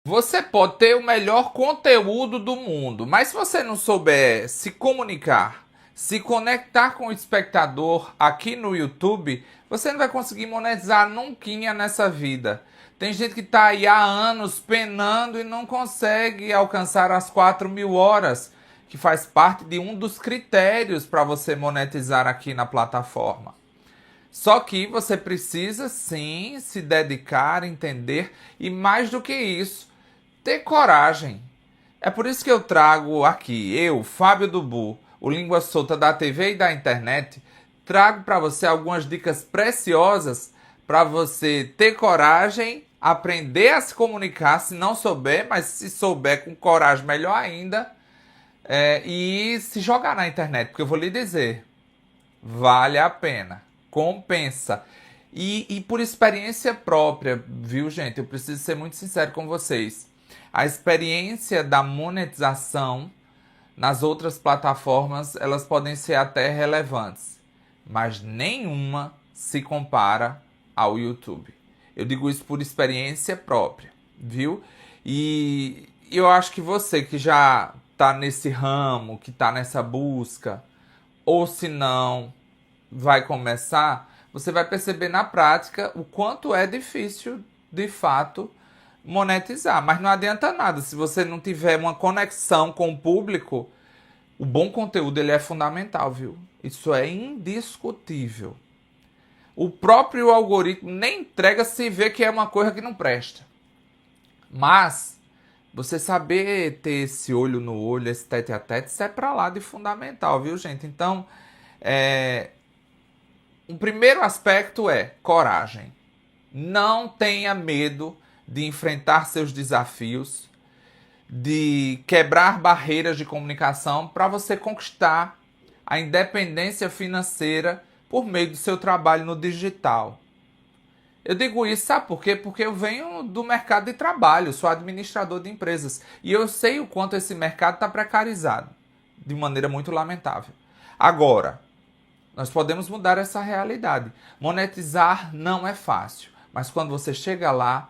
Você pode ter o melhor conteúdo do mundo, mas se você não souber se comunicar, se conectar com o espectador aqui no YouTube, você não vai conseguir monetizar nunca nessa vida. Tem gente que está aí há anos penando e não consegue alcançar as 4.000 horas, que faz parte de um dos critérios para você monetizar aqui na plataforma. Só que você precisa sim se dedicar, entender e mais do que isso, ter coragem. É por isso que eu trago aqui, eu, Fábio Dubu, o Língua Solta da TV e da internet, trago para você algumas dicas preciosas para você ter coragem, aprender a se comunicar, se não souber, mas se souber com coragem, melhor ainda, e se jogar na internet, porque eu vou lhe dizer, vale a pena, compensa. E por experiência própria, viu, gente? Eu preciso ser muito sincero com vocês. A experiência da monetização nas outras plataformas, elas podem ser até relevantes, mas nenhuma se compara ao YouTube. Eu digo isso por experiência própria, viu? E eu acho que você que já está nesse ramo, que está nessa busca, ou se não vai começar, você vai perceber na prática o quanto é difícil, de fato, monetizar. Mas não adianta nada, se você não tiver uma conexão com o público, o bom conteúdo ele é fundamental, viu? Isso é indiscutível. O próprio algoritmo nem entrega se vê que é uma coisa que não presta. Mas você saber ter esse olho no olho, esse tete a tete, isso é pra lá de fundamental, viu, gente? Então, o primeiro aspecto é coragem. Não tenha medo de enfrentar seus desafios, de quebrar barreiras de comunicação para você conquistar a independência financeira por meio do seu trabalho no digital. Eu digo isso, sabe por quê? Porque eu venho do mercado de trabalho, sou administrador de empresas e eu sei o quanto esse mercado está precarizado, de maneira muito lamentável. Agora, nós podemos mudar essa realidade. Monetizar não é fácil, mas quando você chega lá,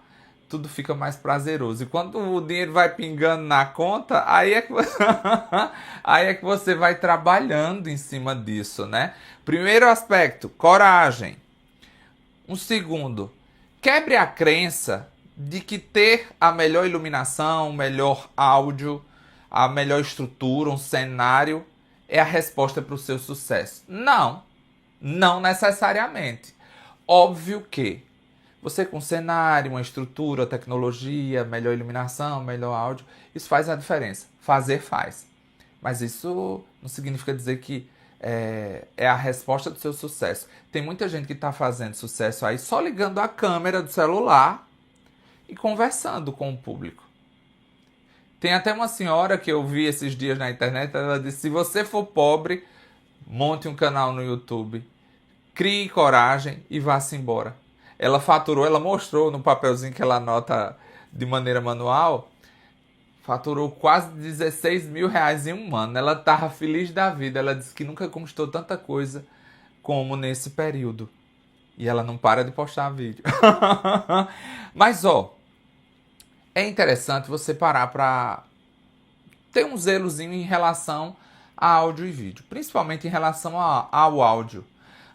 tudo fica mais prazeroso. E quando o dinheiro vai pingando na conta, aí é que você, aí é que você vai trabalhando em cima disso, né? Primeiro aspecto, coragem. Um segundo, quebre a crença de que ter a melhor iluminação, o melhor áudio, a melhor estrutura, um cenário é a resposta para o seu sucesso. Não, não necessariamente. Óbvio que você com cenário, uma estrutura, tecnologia, melhor iluminação, melhor áudio, isso faz a diferença. Fazer faz. Mas isso não significa dizer que é a resposta do seu sucesso. Tem muita gente que está fazendo sucesso aí só ligando a câmera do celular e conversando com o público. Tem até uma senhora que eu vi esses dias na internet, ela disse, se você for pobre, monte um canal no YouTube, crie coragem e vá-se embora. Ela faturou, ela mostrou no papelzinho que ela anota de maneira manual, faturou quase 16 mil reais em um ano. Ela estava feliz da vida, ela disse que nunca conquistou tanta coisa como nesse período. E ela não para de postar vídeo. Mas, ó, é interessante você parar para ter um zelozinho em relação a áudio e vídeo, principalmente em relação ao áudio.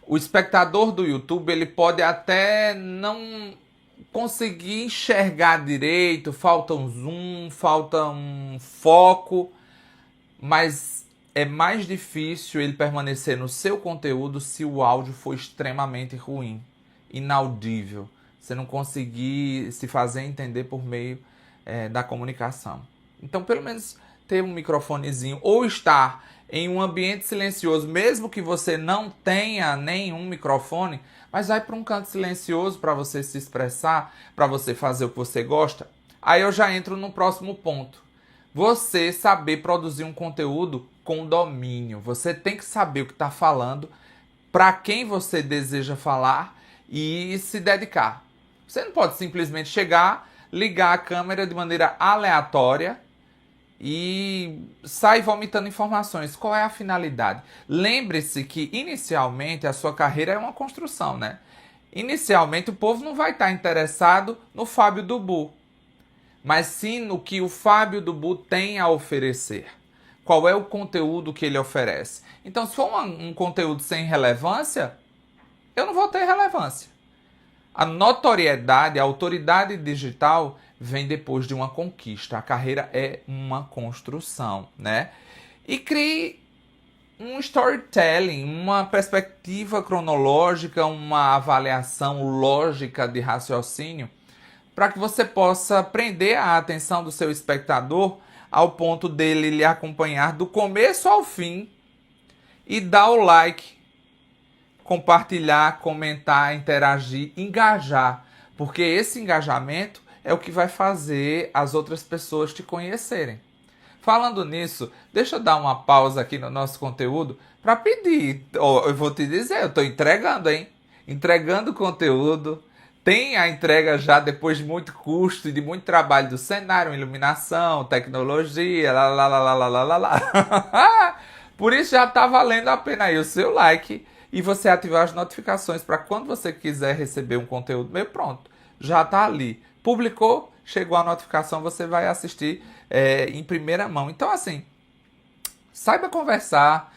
O espectador do YouTube ele pode até não conseguir enxergar direito, falta um zoom, falta um foco, mas é mais difícil ele permanecer no seu conteúdo se o áudio for extremamente ruim, inaudível, você não conseguir se fazer entender por meio da comunicação. Então, pelo menos ter um microfonezinho ou estar em um ambiente silencioso, mesmo que você não tenha nenhum microfone, mas vai para um canto silencioso para você se expressar, para você fazer o que você gosta. Aí eu já entro no próximo ponto. Você saber produzir um conteúdo com domínio. Você tem que saber o que está falando, para quem você deseja falar e se dedicar. Você não pode simplesmente chegar, ligar a câmera de maneira aleatória e sai vomitando informações. Qual é a finalidade? Lembre-se que inicialmente a sua carreira é uma construção, né? Inicialmente o povo não vai estar interessado no Fábio Dubu. mas sim no que o Fábio Dubu tem a oferecer. Qual é o conteúdo que ele oferece? Então, se for um conteúdo sem relevância, eu não vou ter relevância. A notoriedade, a autoridade digital vem depois de uma conquista. A carreira é uma construção, né? E crie um storytelling, uma perspectiva cronológica, uma avaliação lógica de raciocínio, para que você possa prender a atenção do seu espectador ao ponto dele lhe acompanhar do começo ao fim e dar o like, compartilhar, comentar, interagir, engajar, porque esse engajamento é o que vai fazer as outras pessoas te conhecerem. Falando nisso, deixa eu dar uma pausa aqui no nosso conteúdo para pedir. Eu vou te dizer, eu estou entregando, hein? Entregando conteúdo. Tem a entrega já depois de muito custo e de muito trabalho do cenário, iluminação, tecnologia, lá, lá, lá, lá, lá, lá, lá, lá. Por isso já está valendo a pena aí o seu like e você ativar as notificações para quando você quiser receber um conteúdo meu, pronto, já está ali. Publicou, chegou a notificação, você vai assistir em primeira mão. Então, assim, saiba conversar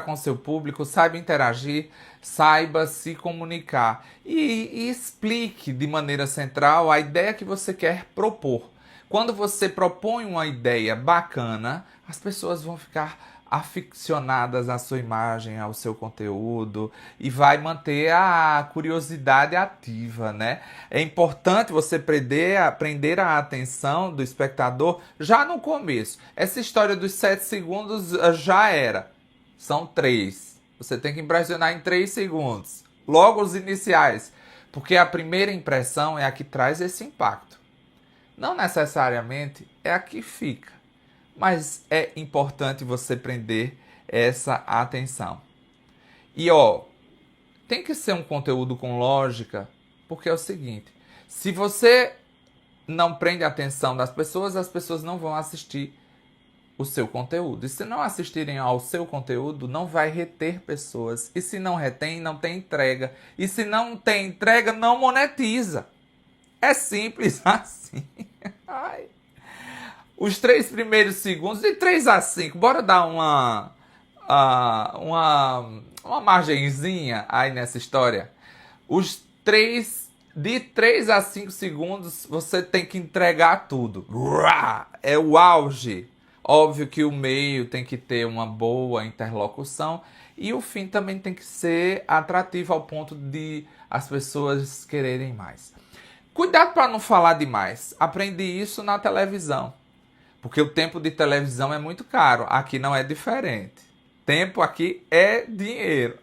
com o seu público, saiba interagir, saiba se comunicar e explique de maneira central a ideia que você quer propor. Quando você propõe uma ideia bacana, as pessoas vão ficar aficionadas à sua imagem, ao seu conteúdo e vai manter a curiosidade ativa, né? É importante você prender a atenção do espectador já no começo. Essa história dos 7 segundos já era. São 3. Você tem que impressionar em 3 segundos. Logo os iniciais. Porque a primeira impressão é a que traz esse impacto. Não necessariamente é a que fica. Mas é importante você prender essa atenção. E tem que ser um conteúdo com lógica, porque é o seguinte, se você não prende a atenção das pessoas, as pessoas não vão assistir o seu conteúdo. E se não assistirem ao seu conteúdo, não vai reter pessoas. E se não retém, não tem entrega. E se não tem entrega, não monetiza. É simples assim. Ai. Os 3 primeiros segundos, de 3 a 5, bora dar uma margenzinha aí nessa história. De 3 a 5 segundos, você tem que entregar tudo. É o auge. Óbvio que o meio tem que ter uma boa interlocução e o fim também tem que ser atrativo ao ponto de as pessoas quererem mais. Cuidado para não falar demais. Aprendi isso na televisão. Porque o tempo de televisão é muito caro. Aqui não é diferente. Tempo aqui é dinheiro.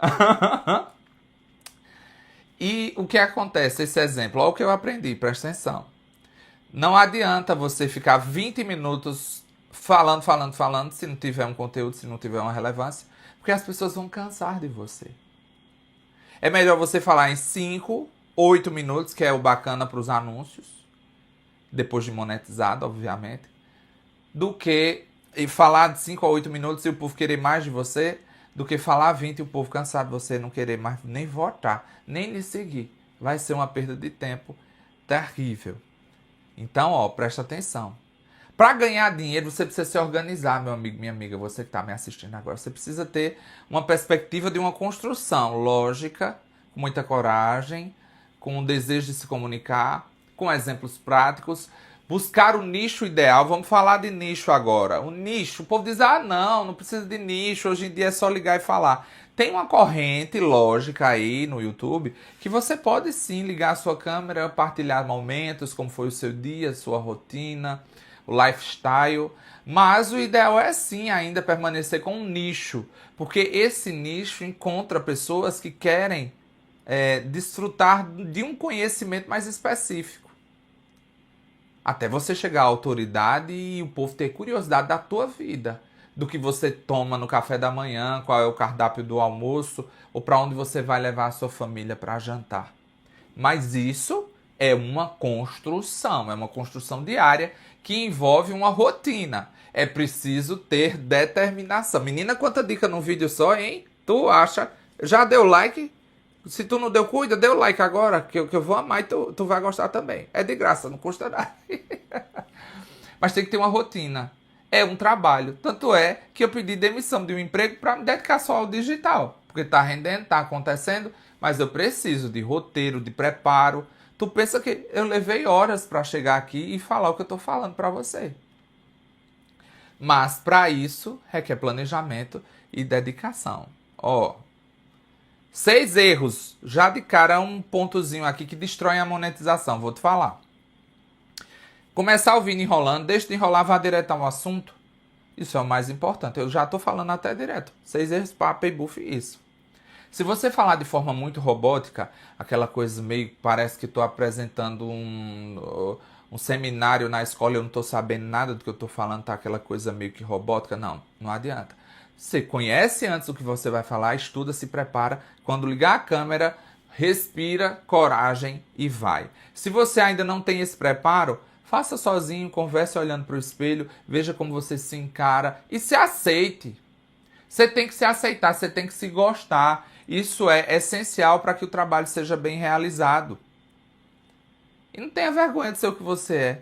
E o que acontece? Esse exemplo, olha o que eu aprendi, presta atenção. Não adianta você ficar 20 minutos falando, se não tiver um conteúdo, se não tiver uma relevância, porque as pessoas vão cansar de você. É melhor você falar em 5, 8 minutos, que é o bacana para os anúncios, depois de monetizado, obviamente, do que falar de 5 a 8 minutos e o povo querer mais de você, do que falar 20 e o povo cansado de você não querer mais nem votar, nem lhe seguir. Vai ser uma perda de tempo terrível. Então, presta atenção. Para ganhar dinheiro, você precisa se organizar, meu amigo, minha amiga, você que está me assistindo agora. Você precisa ter uma perspectiva de uma construção lógica, com muita coragem, com o desejo de se comunicar, com exemplos práticos. Buscar o nicho ideal. Vamos falar de nicho agora. O nicho, o povo diz, não precisa de nicho, hoje em dia é só ligar e falar. Tem uma corrente lógica aí no YouTube que você pode sim ligar a sua câmera, partilhar momentos, como foi o seu dia, sua rotina, o lifestyle. Mas o ideal é sim ainda permanecer com um nicho, porque esse nicho encontra pessoas que querem desfrutar de um conhecimento mais específico. Até você chegar à autoridade e o povo ter curiosidade da tua vida. Do que você toma no café da manhã, qual é o cardápio do almoço, ou para onde você vai levar a sua família para jantar. Mas isso é uma construção diária que envolve uma rotina. É preciso ter determinação. Menina, quanta dica num vídeo só, hein? Tu acha? Já deu like? Se tu não deu, cuida, dê o like agora, que eu vou amar e tu vai gostar também. É de graça, não custa nada. Mas tem que ter uma rotina. É um trabalho. Tanto é que eu pedi demissão de um emprego para me dedicar só ao digital. Porque tá rendendo, tá acontecendo, mas eu preciso de roteiro, de preparo. Tu pensa que eu levei horas para chegar aqui e falar o que eu tô falando para você. Mas para isso requer planejamento e dedicação. Ó, 6 erros. Já de cara um pontozinho aqui que destrói a monetização. Vou te falar. Começar ouvindo enrolando, deixa de enrolar, vá direto ao assunto. Isso é o mais importante. Eu já estou falando até direto. 6 erros, papo e buff, isso. Se você falar de forma muito robótica, aquela coisa meio parece que estou apresentando um seminário na escola e eu não estou sabendo nada do que eu estou falando, tá aquela coisa meio que robótica, não adianta. Você conhece antes o que você vai falar, estuda, se prepara. Quando ligar a câmera, respira, coragem e vai. Se você ainda não tem esse preparo, faça sozinho, converse olhando para o espelho, veja como você se encara e se aceite. Você tem que se aceitar, você tem que se gostar. Isso é essencial para que o trabalho seja bem realizado. E não tenha vergonha de ser o que você é.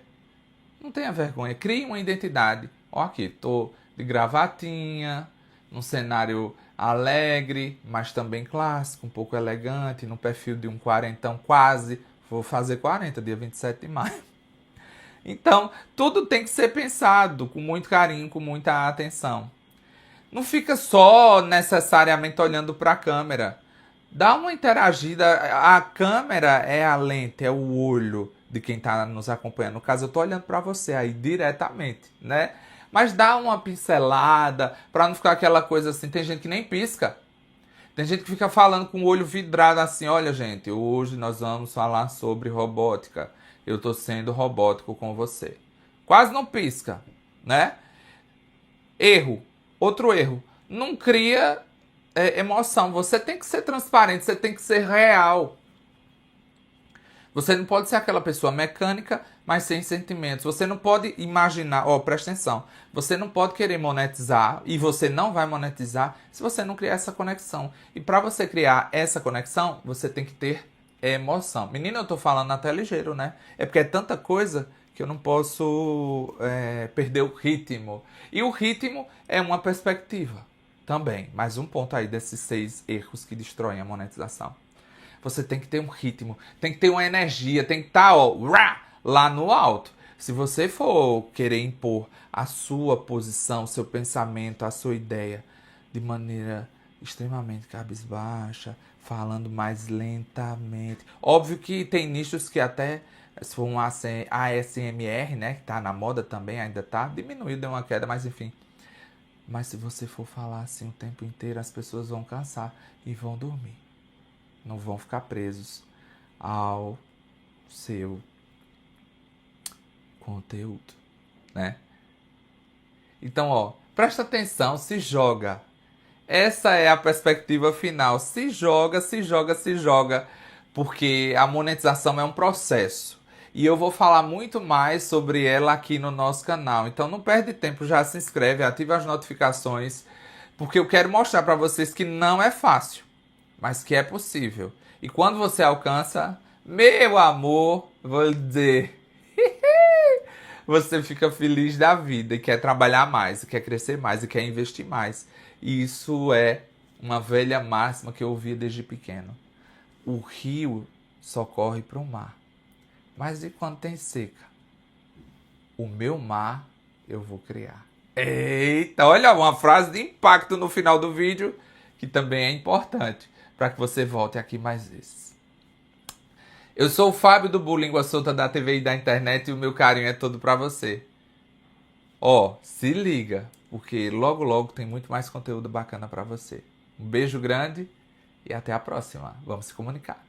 Não tenha vergonha. Crie uma identidade. Ó, aqui, tô de gravatinha, num cenário alegre, mas também clássico, um pouco elegante, no perfil de um quarentão quase. Vou fazer 40, dia 27 de maio. Então, tudo tem que ser pensado com muito carinho, com muita atenção. Não fica só necessariamente olhando para a câmera. Dá uma interagida. A câmera é a lente, é o olho de quem está nos acompanhando. No caso, eu estou olhando para você aí diretamente, né? Mas dá uma pincelada para não ficar aquela coisa assim. Tem gente que nem pisca. Tem gente que fica falando com o olho vidrado assim. Olha, gente, hoje nós vamos falar sobre robótica. Eu estou sendo robótico com você. Quase não pisca, né? Erro. Outro erro. Não cria emoção. Você tem que ser transparente, você tem que ser real. Você não pode ser aquela pessoa mecânica, mas sem sentimentos. Você não pode imaginar, presta atenção. Você não pode querer monetizar e você não vai monetizar se você não criar essa conexão. E para você criar essa conexão, você tem que ter emoção. Menina, eu tô falando até ligeiro, né? É porque é tanta coisa que eu não posso perder o ritmo. E o ritmo é uma perspectiva também. Mais um ponto aí desses 6 erros que destroem a monetização. Você tem que ter um ritmo, tem que ter uma energia, tem que estar lá no alto. Se você for querer impor a sua posição, seu pensamento, a sua ideia de maneira extremamente cabisbaixa, falando mais lentamente. Óbvio que tem nichos que até, se for um ASMR, né, que tá na moda também, ainda tá, diminuiu, deu uma queda, mas enfim. Mas se você for falar assim o tempo inteiro, as pessoas vão cansar e vão dormir. Não vão ficar presos ao seu conteúdo, né? Então, presta atenção, se joga. Essa é a perspectiva final. Se joga, se joga, se joga, porque a monetização é um processo. E eu vou falar muito mais sobre ela aqui no nosso canal. Então não perde tempo, já se inscreve, ativa as notificações, porque eu quero mostrar para vocês que não é fácil, mas que é possível. E quando você alcança, meu amor, vou dizer, você fica feliz da vida e quer trabalhar mais, e quer crescer mais, e quer investir mais. E isso é uma velha máxima que eu ouvia desde pequeno. O rio só corre para o mar. Mas e quando tem seca? O meu mar eu vou criar. Eita, olha uma frase de impacto no final do vídeo, que também é importante para que você volte aqui mais vezes. Eu sou o Fábio do Língua Solta da TV e da internet e o meu carinho é todo para você. Se liga, porque logo logo tem muito mais conteúdo bacana para você. Um beijo grande e até a próxima. Vamos se comunicar.